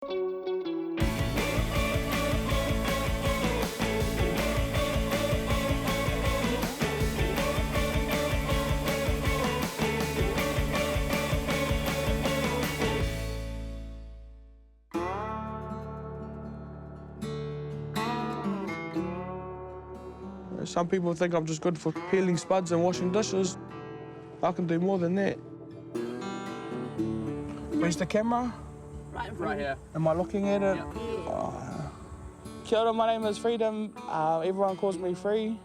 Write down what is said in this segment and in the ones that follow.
Some people think I'm just good for peeling spuds and washing dishes. I can do more than that. Where's the camera? Right here. Am I looking at it? Yep. Oh. Kia ora, my name is Freedom. Everyone calls me Free.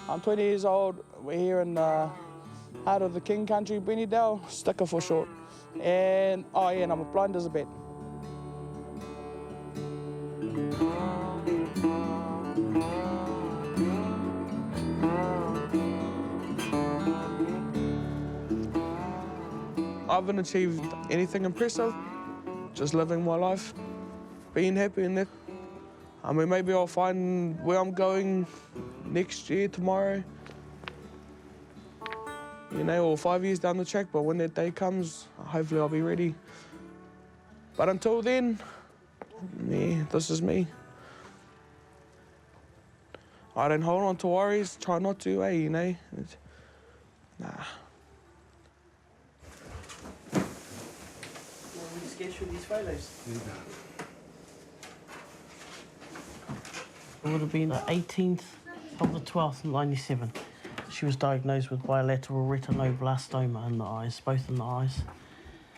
I'm 20 years old. We're here in the heart of the King Country, Benidale, Sticker for short. And, oh yeah, and I'm blind as a bat. I haven't achieved anything impressive, just living my life, being happy in it. I mean, maybe I'll find where I'm going next year, tomorrow, you know, or 5 years down the track, but when that day comes, hopefully I'll be ready. But until then, yeah, this is me. I don't hold on to worries, try not to, you know. Nah. We just get through these photos. It would have been the 18th of the 12th, 97. She was diagnosed with bilateral retinoblastoma in the eyes, both in the eyes.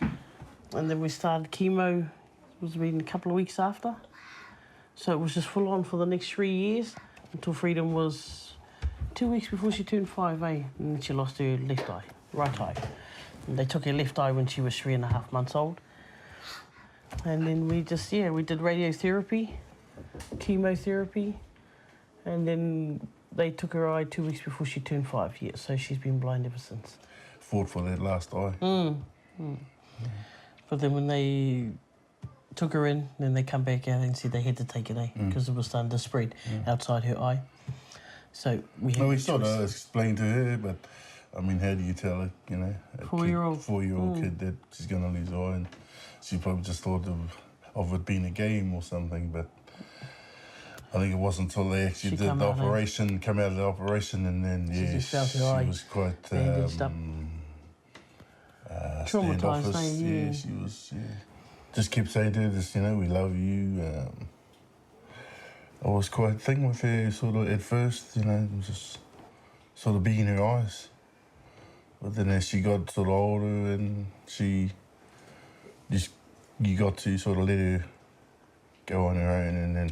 And then we started chemo, it was been a couple of weeks after. So it was just full on for the next 3 years until Freedom was 2 weeks before she turned 5, And then she lost her left eye, right eye. And they took her left eye when she was 3.5 months old. And then we just, we did radiotherapy, chemotherapy, and then they took her eye 2 weeks before she turned 5 years, so she's been blind ever since. Fought for that last eye. But then when they took her in, then they come back out and said they had to take it, because it was starting to spread outside her eye. So we had we sort of explained to her, but I mean, how do you tell her, you know, a 4-year-old kid that she's going to lose her eye? And she probably just thought of it being a game or something, but I think it wasn't until they actually did the operation, come out of the operation, and then, she was quite traumatised. She was, just kept saying to her, this, you know, we love you. I was quite thin with her, sort of, at first, you know, just sort of being in her eyes. But then as she got sort of older and you got to sort of let her go on her own, and then,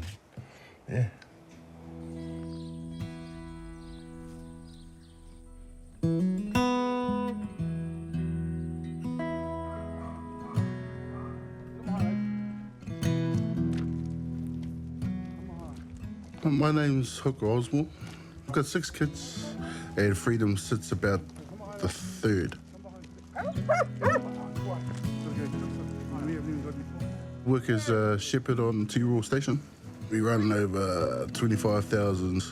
My name's Hooker Oswald. I've got 6 kids, and Freedom sits about the 3rd. Work as a shepherd on Tirol Station. We run over 25,000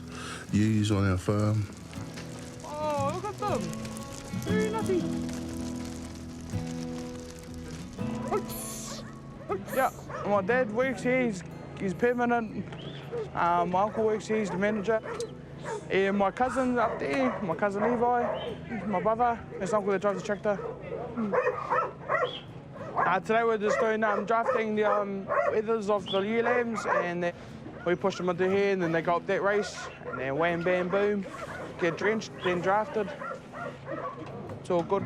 ewes on our farm. Oh, look at them. Very nutty. Yeah, my dad works here, he's permanent. My uncle works here, he's the manager. And my cousin's up there, my cousin Levi, my brother, his uncle that drives the tractor. Today we're just doing drafting the wethers of the ewe lambs, and we push them into here, and then they go up that race, and then wham, bam, boom, get drenched, then drafted. It's all good.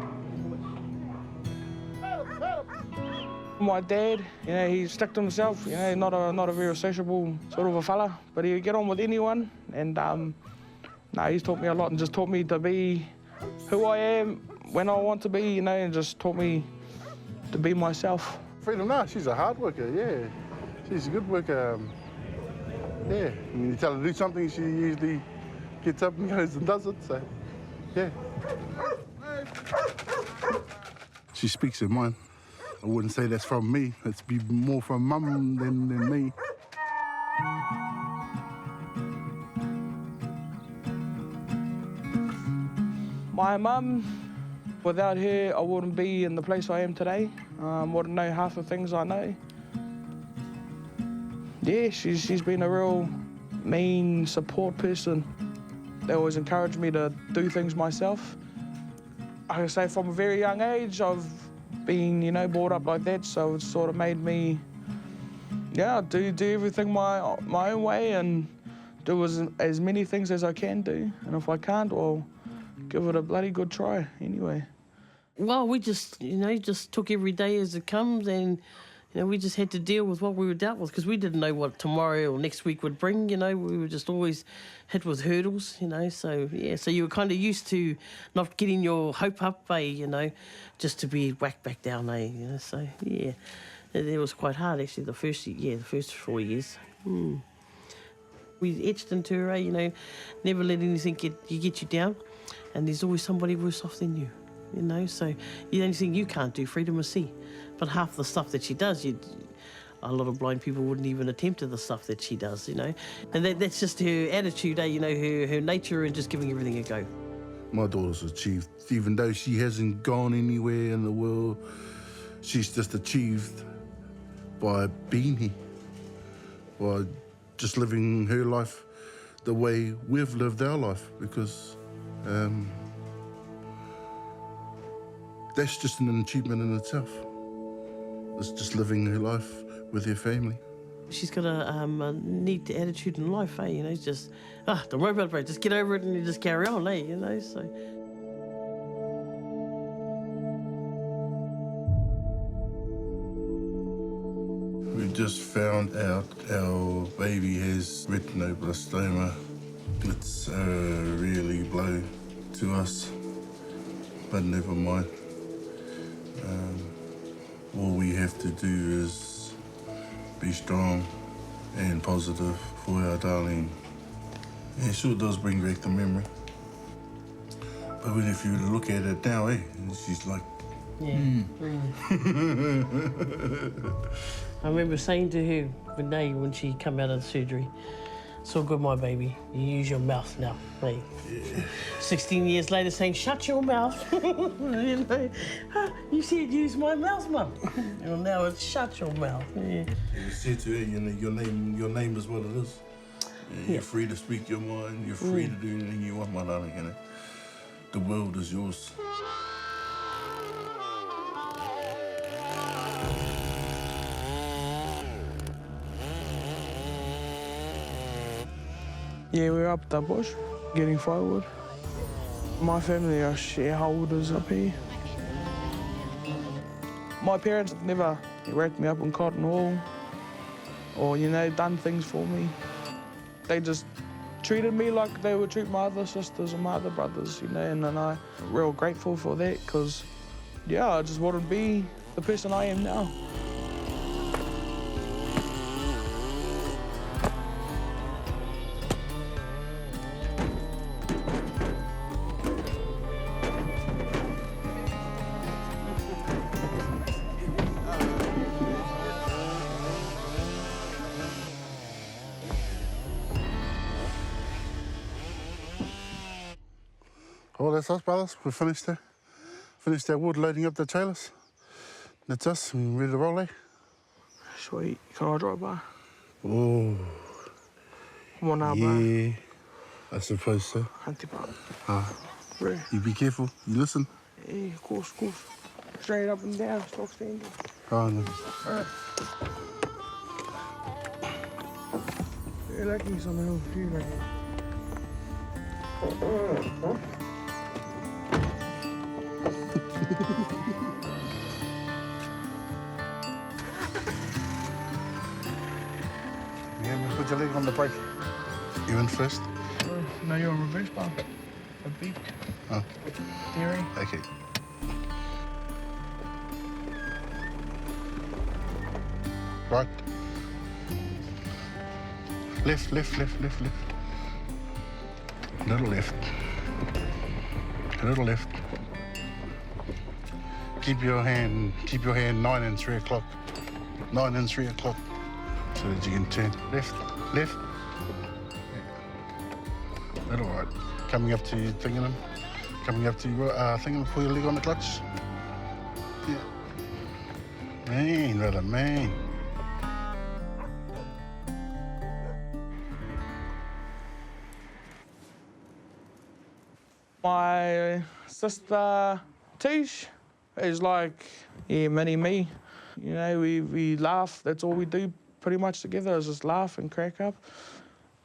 My dad, you know, he stuck to himself, you know, not a very sociable sort of a fella, but he'd get on with anyone, and he's taught me a lot and just taught me to be who I am when I want to be, you know, and just taught me to be myself. Freedom, she's a hard worker, She's a good worker, When you tell her to do something, she usually gets up and goes and does it, so, She speaks her mind. I wouldn't say that's from me. It's be more from Mum than me. My mum, without her, I wouldn't be in the place I am today. Wouldn't know half the things I know. yeah, she's been a real mean support person. They always encouraged me to do things myself. I can say from a very young age, I've been, you know, brought up like that, so it's sort of made me, yeah, do everything my own way and do as many things as I can do. And if I can't, well, give it a bloody good try anyway. Well, we just, you know, just took every day as it comes, and, you know, we just had to deal with what we were dealt with because we didn't know what tomorrow or next week would bring, you know. We were just always hit with hurdles, you know. So, yeah, so you were kind of used to not getting your hope up, you know, just to be whacked back down, you know. So, yeah, it was quite hard, actually, the first 4 years. We etched into her, you know, never let anything get you down, and there's always somebody worse off than you. You know, so the only thing you can't do, freedom of sea. But half the stuff that she does, a lot of blind people wouldn't even attempt to the stuff that she does, you know. And that's just her attitude, you know, her nature and just giving everything a go. My daughter's achieved, even though she hasn't gone anywhere in the world, she's just achieved by being here, by just living her life the way we've lived our life, because that's just an achievement in itself. It's just living her life with her family. She's got a neat attitude in life, you know, just, don't worry about it, bro, just get over it and you just carry on, you know, so. We just found out our baby has retinoblastoma. It's a really blow to us, but never mind. All we have to do is be strong and positive for our darling. And it sure does bring back the memory. But when if you look at it now, she's like... Yeah. I remember saying to her, Renee, when she come out of the surgery, "So good, my baby, you use your mouth now." Hey. Yeah. 16 years later saying, "Shut your mouth." You know, you said use my mouth, Mum. Well, now it's shut your mouth. Yeah. You said to her, you know, your name is what it is. You're free to speak your mind, you're free to do anything you want, my darling, you know. The world is yours. Yeah, we're up the bush, getting firewood. My family are shareholders up here. My parents never wrapped me up in cotton wool or, you know, done things for me. They just treated me like they would treat my other sisters and my other brothers, you know, and I'm real grateful for that because, yeah, I just wouldn't be the person I am now. Well, that's us, brothers. We finished our wood, loading up the trailers. That's us. We're ready to roll, eh? Sweet. Can I drive by? Oh. Come on now, yeah, I suppose so. Right. You be careful. You listen. Yeah, of course. Straight up and down, stock standing. Oh, no. You're liking something else here, like. Yeah, put your leg on the brake. You in first? No, you're on reverse bar. A beep. Oh. Theory. Okay. Right. Left. Little left. Keep your hand 9 and 3 o'clock. 9 and 3 o'clock. So that you can turn left. That's all right. Coming up to you, Thingenham. Pull your leg on the clutch. Yeah. Man, brother, man. My sister, Tish, is like, yeah, mini-me. You know, we laugh. That's all we do pretty much together is just laugh and crack up.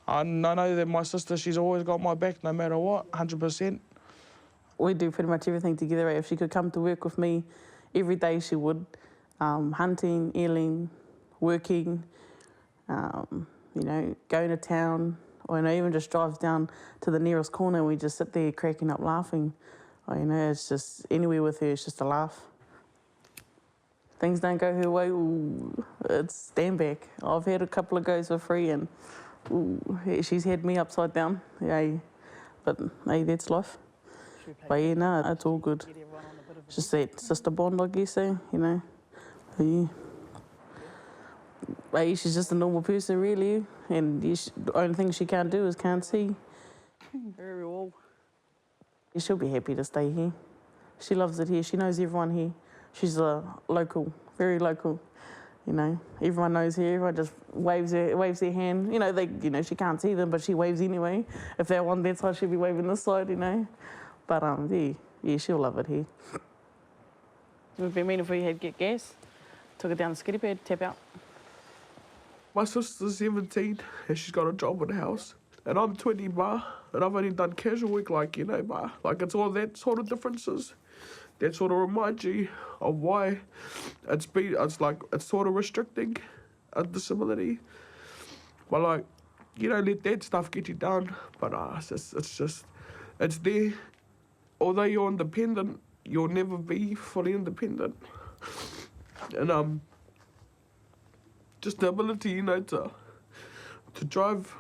I know that my sister, she's always got my back no matter what, 100%. We do pretty much everything together. If she could come to work with me every day, she would. Hunting, eeling, working, you know, going to town, or, you know, even just drives down to the nearest corner and we just sit there cracking up laughing. Or, you know, it's just anywhere with her, it's just a laugh. Things don't go her way, ooh, it's stand back. I've had a couple of goes for free and ooh, she's had me upside down. Yeah, but hey, that's life. But yeah, no, it's all good. It's just that sister bond, I guess, you know. But yeah. But yeah, she's just a normal person, really. And yeah, the only thing she can't do is can't see. Very well. Yeah, she'll be happy to stay here. She loves it here. She knows everyone here. She's a local, very local. You know, everyone knows her. Everyone just waves their hand. You know, she can't see them, but she waves anyway. If they're on that side, she'll be waving this side. You know. But yeah, she'll love it here. We've been meaning for you to get gas. Took it down the skiddy pad, tap out. My sister's 17 and she's got a job in the house. And I'm 20 bar, and I've only done casual work, like, you know, bar. Like, it's all that sort of differences that sort of remind you of why it's sort of restricting a disability. But, like, you don't let that stuff get you down. But it's there. Although you're independent, you'll never be fully independent. And just the ability, you know, to drive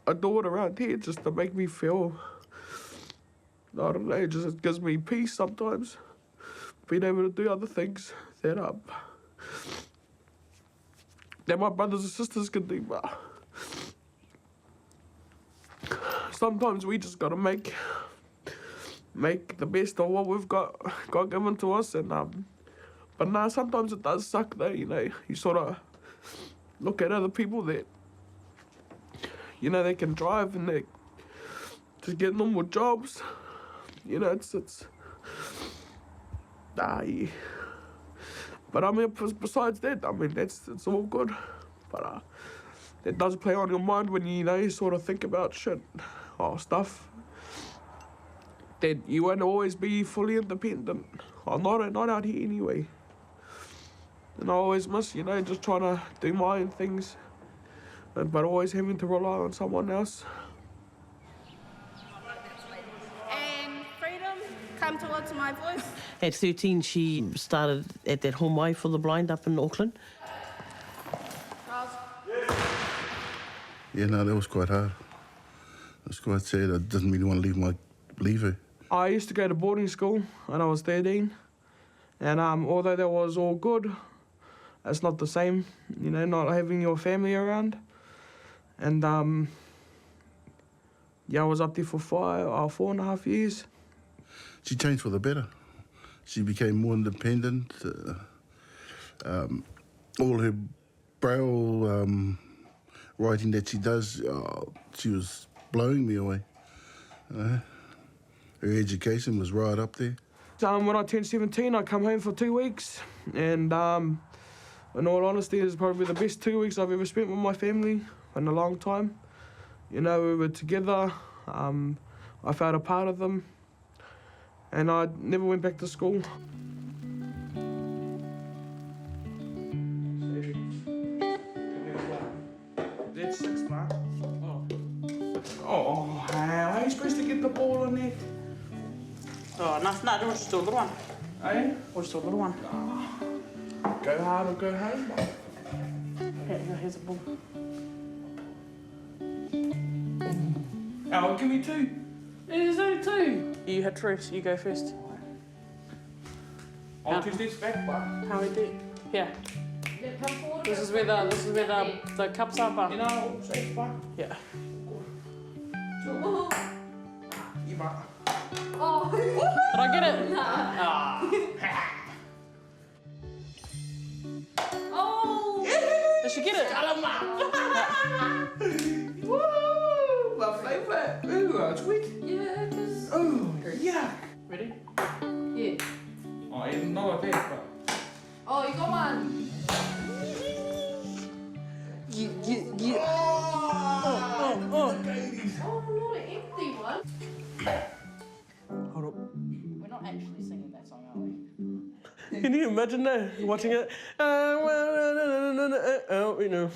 a daughter around here just to make me feel, I don't know, it just gives me peace sometimes. Being able to do other things that my brothers and sisters can do, but sometimes we just gotta make the best of what we've got given to us. And but nah, sometimes it does suck though, you know. You sort of look at other people that, you know, they can drive and they just get normal jobs. You know, yeah. But I mean, besides that, I mean, it's all good. But that does play on your mind when you sort of think about shit or stuff that you won't always be fully independent. Or not out here anyway. And I always miss, you know, just trying to do my own things, but always having to rely on someone else. And freedom, come towards my voice. At 13, she started at that home way for the blind up in Auckland. Yeah, no, that was quite hard. It was quite sad. I didn't really want to leave her. I used to go to boarding school when I was 13, and although that was all good, it's not the same, you know, not having your family around. And yeah, I was up there for 4.5 years. She changed for the better. She became more independent. All her braille writing that she does, she was blowing me away. Her education was right up there. When I turned 17, I come home for 2 weeks, and in all honesty, it's probably the best 2 weeks I've ever spent with my family in a long time. You know, we were together, I felt a part of them, and I never went back to school. That's 6, Mark. Oh, how are you supposed to get the ball in there? Oh, no, it was just a little one. Eh? It was just a little one. Go hard or go home. Here's a ball. Oh, give me 2. There's only 2. You hit first. You go first. I'll 2 steps back, but how we do? Yeah. This is where the cups are. But you know, safe, but yeah. you might. Oh. Did I get it? Nah. Oh. Did she get it? Woo! My favourite. Ooh, it's sweet. Yeah, 'cause Oh. yuck! Ready? Yeah. Oh, yeah, not like that, but... Oh, you got one. Oh, not an empty one. Hold up. We're not actually singing that song, are we? Can you imagine that? Watching it? You know.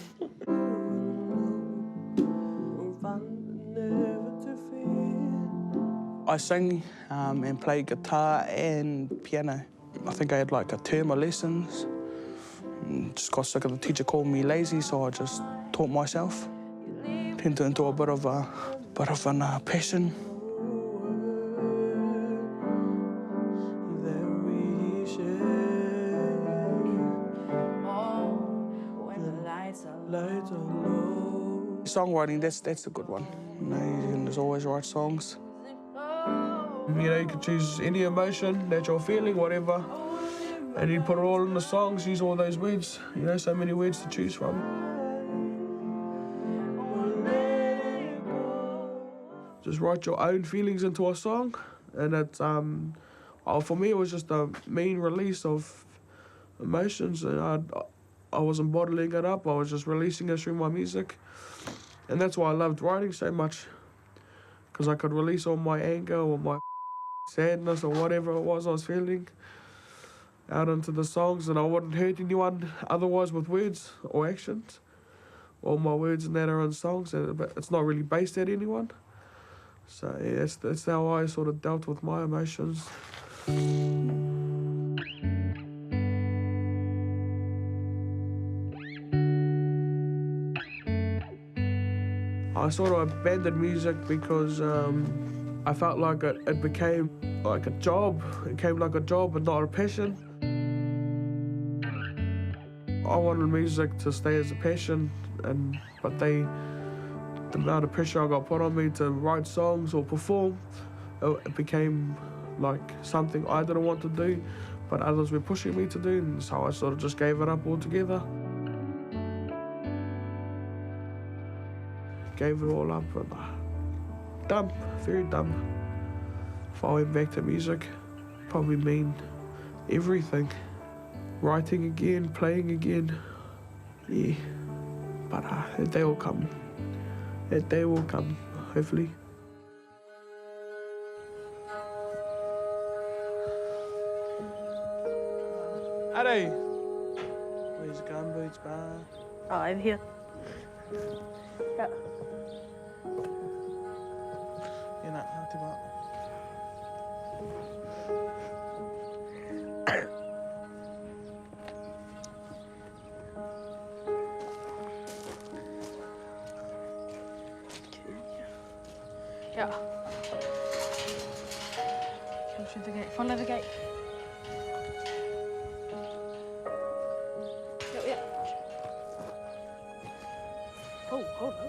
I sing and play guitar and piano. I think I had like a term of lessons. Just got sick of the teacher calling me lazy, so I just taught myself. Turned it into a bit of a passion. Songwriting, that's a good one. You know, you can just always write songs. You know, you can choose any emotion that you're feeling, whatever, and you put it all in the songs, use all those words. You know, so many words to choose from. Just write your own feelings into a song, and it's for me it was just a main release of emotions, and I wasn't bottling it up. I was just releasing it through my music, and that's why I loved writing so much, because I could release all my anger or my sadness or whatever it was I was feeling out into the songs, and I wouldn't hurt anyone otherwise with words or actions. All my words and that are in songs, but it's not really based at anyone. So yeah, that's how I sort of dealt with my emotions. I sort of abandoned music because I felt like it became like a job. It came like a job and not a passion. I wanted music to stay as a passion, but the amount of pressure I got put on me to write songs or perform, it became like something I didn't want to do, but others were pushing me to do, and so I sort of just gave it up altogether. Gave it all up, and dumb, very dumb. If I went back to music, probably mean everything. Writing again, playing again, yeah. But that day will come. That day will come, hopefully. Addy! Where's Gumboots Bar? Oh, over here. Yeah. You're not happy about. Yeah. Come through the gate. Follow the gate. Yeah. Oh, hold on.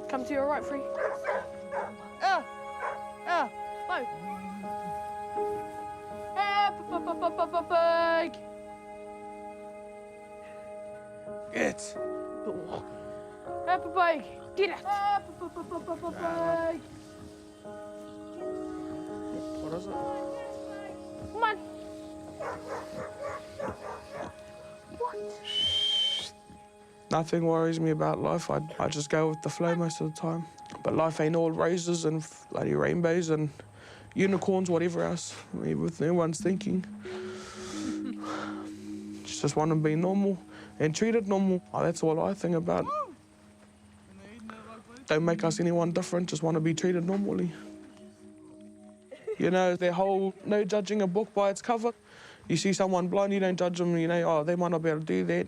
Come to your right, Free. Slow. Big. Get. Big. Get it. Big. What is it? Come on. What? Nothing worries me about life. I just go with the flow most of the time. But life ain't all roses and bloody rainbows and unicorns, whatever else with everyone's thinking. Just want to be normal and treated normal. Oh, that's all I think about. Don't make us anyone different, just want to be treated normally. You know, their whole no judging a book by its cover. You see someone blind, you don't judge them, you know, oh, they might not be able to do that.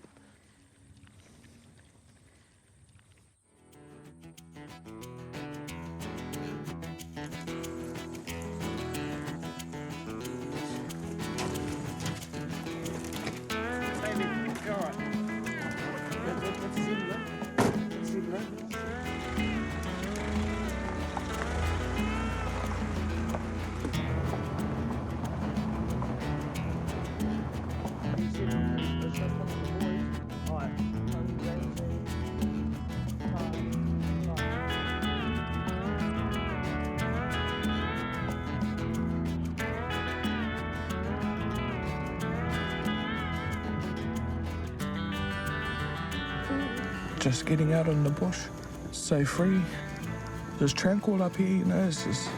just getting out in the bush. It's so free. Just tranquil up here, you know, it's just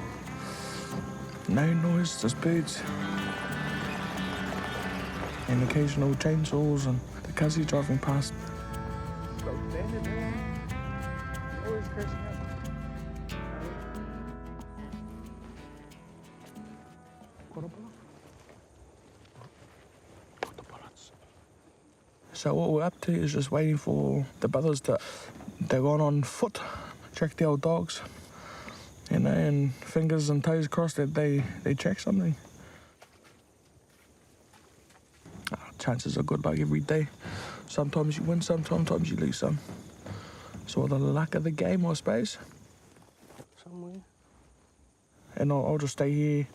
no noise, just birds. And occasional chainsaws and the cuzzy driving past. So what we're up to is just waiting for the brothers to... They're gone on foot, track the old dogs, you know, and fingers and toes crossed that they track something. Chances are good like every day. Sometimes you win some, sometimes you lose some. It's all the luck of the game, I suppose. Somewhere. And I'll just stay here.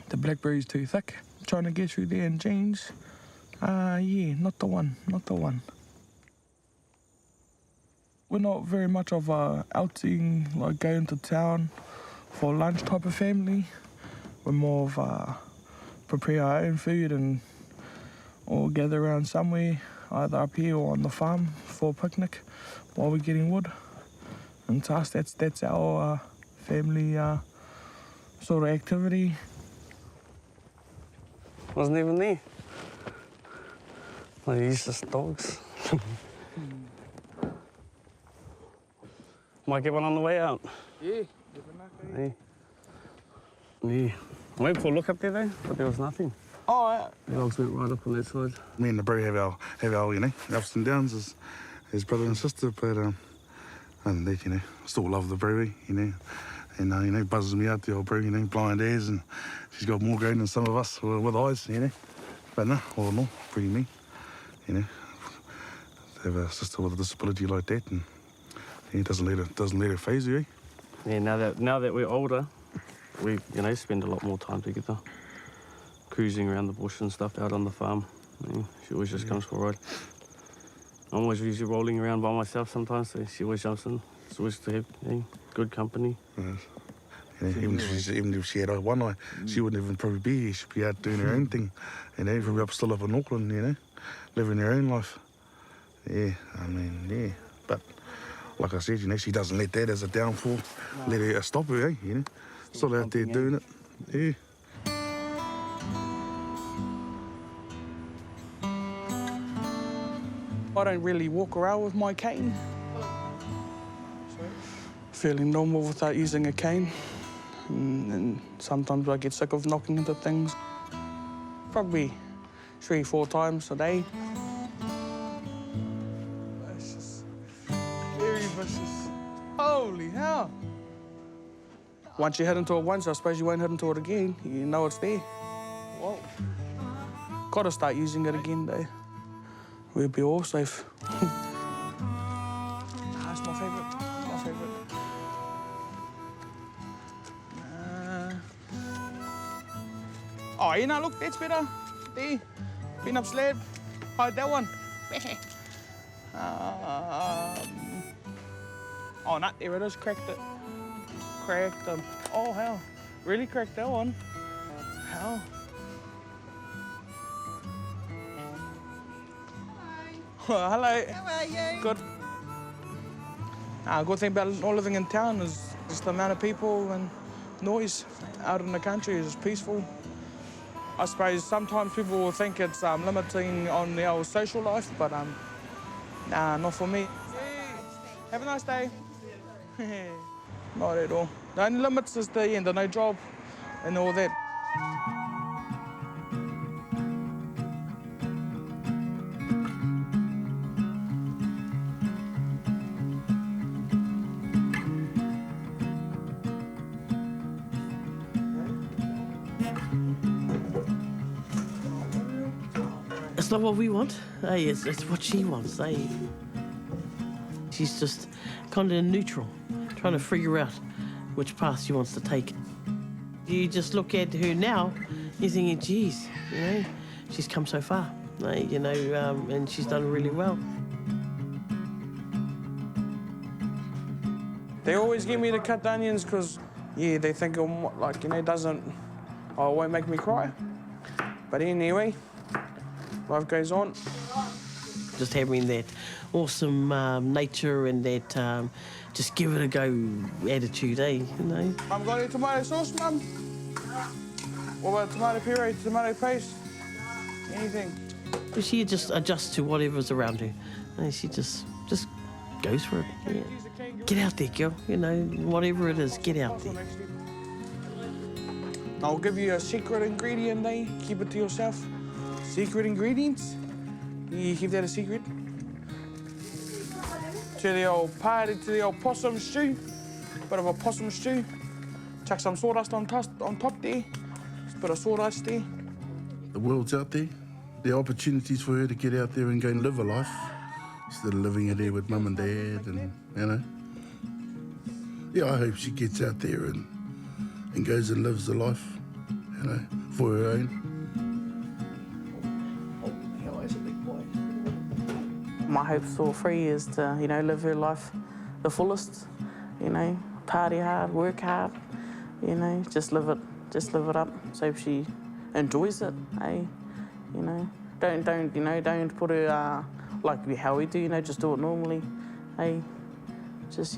The blackberry's too thick. Trying to get through there in jeans. Yeah, not the one, not the one. We're not very much of a outing, like going to town for lunch type of family. We're more of a prepare our own food and or gather around somewhere, either up here or on the farm for a picnic while we're getting wood. And to us, that's our family sort of activity. Wasn't even there. Like useless dogs. Might get one on the way out. Yeah, Yeah. Yeah. I went for a look up there though, but there was nothing. Oh, yeah. The dogs went right up on that side. Me and the bro have our you know, ups and downs as brother and sister, but and they, you know, still love the brewery, you know. And you know, buzzes me out the old brew, you know, blind eyes, and she's got more going than some of us with eyes, you know. But no, all in all, pretty me. You know, to have a sister with a disability like that, and it doesn't let her phase you. Yeah, now that we're older, we spend a lot more time together, cruising around the bush and stuff out on the farm. Yeah, she always just comes for a ride. I'm always usually rolling around by myself sometimes, so she always jumps in. It's always to have good company. Yes. Yeah, even if she had one eye, she wouldn't even probably be here. She'd be out doing her own thing, you know, from still up in Auckland, you know, living her own life. Yeah, I mean, yeah. But like I said, you know, she doesn't let that as a downfall, let her stop her, you know. Still out there doing it, yeah. I don't really walk around with my cane. Feeling normal without using a cane. And sometimes I get sick of knocking into things. Probably 3-4 times a day. Vicious. Very vicious. Holy hell. Once you hit into it once, I suppose you won't hit into it again. You know it's there. Whoa. Gotta start using it again, though. We'll be all safe. That's my favourite. My favourite. Oh, you know, look, that's better. There. Been up slab. Hide that one. Oh, no, there it is. Cracked it. Cracked them. Oh, hell. Really cracked that one. Hell. Hello. How are you? Good. Good thing about not living in town is just the amount of people and noise. Out in the country is peaceful. I suppose sometimes people will think it's limiting on the old social life, but nah, not for me. Have a nice day. Not at all. The only limits is the end, no job and all that. It's not what we want, hey, it's what she wants, hey. She's just kind of neutral, trying to figure out which path she wants to take. You just look at her now, you're thinking, geez, you know, she's come so far, you know, and she's done really well. They always get me to cut the onions because, yeah, they think, like, you know, it won't make me cry. But anyway, life goes on. just having that awesome nature and that just give it a go attitude, eh? You know. Mum, got any tomato sauce, Mum? What about tomato puree, tomato paste? Anything? She just adjusts to whatever's around her. And she just goes for it. Yeah. Get out there, girl. You know, whatever it is, get out there. I'll give you a secret ingredient, eh? Keep it to yourself. Secret ingredients? You keep that a secret. To the old party, to the old possum stew. Bit of a possum stew. Chuck some sawdust on top there. Just a bit of sawdust there. The world's out there. The opportunities for her to get out there and go and live a life instead of living it there with mum and dad, and you know. Yeah, I hope she gets out there and goes and lives a life, you know, for her own. My hope for Free is to, you know, live her life the fullest, you know, party hard, work hard, you know, just live it up so she enjoys it, eh? You know, don't put her like how we do, you know, just do it normally, eh? Just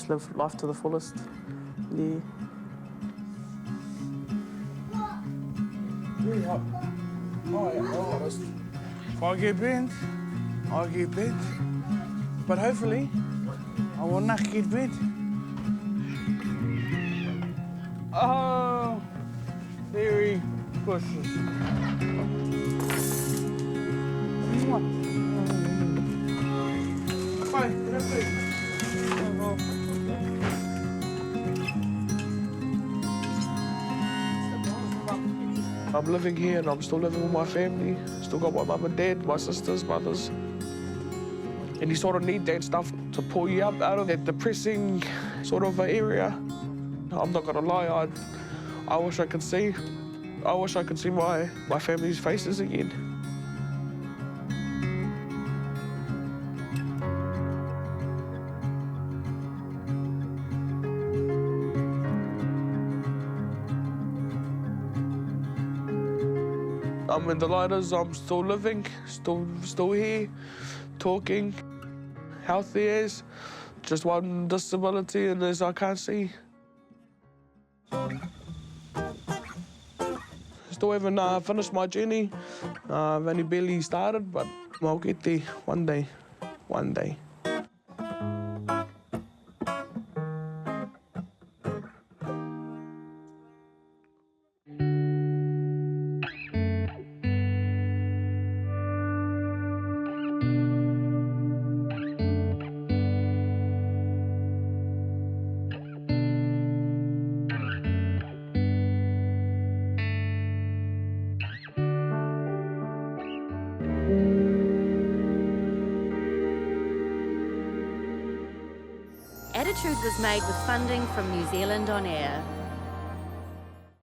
live life to the fullest, yeah. Really hot. Oh, yeah, if I get bent, I'll get bent. But hopefully, I will not get bent. Oh, very pushes. Bye, get up there. I'm living here and I'm still living with my family. Still got my mum and dad, my sisters, brothers. And you sort of need that stuff to pull you up out of that depressing sort of area. I'm not gonna lie, I wish I could see my family's faces again. I'm in the lighters, I'm still living, still here, talking, healthy as, just one disability and as I can't see. Still haven't finished my journey. I've only barely started, but I'll get there one day, one day. Attitude was made with funding from New Zealand On Air.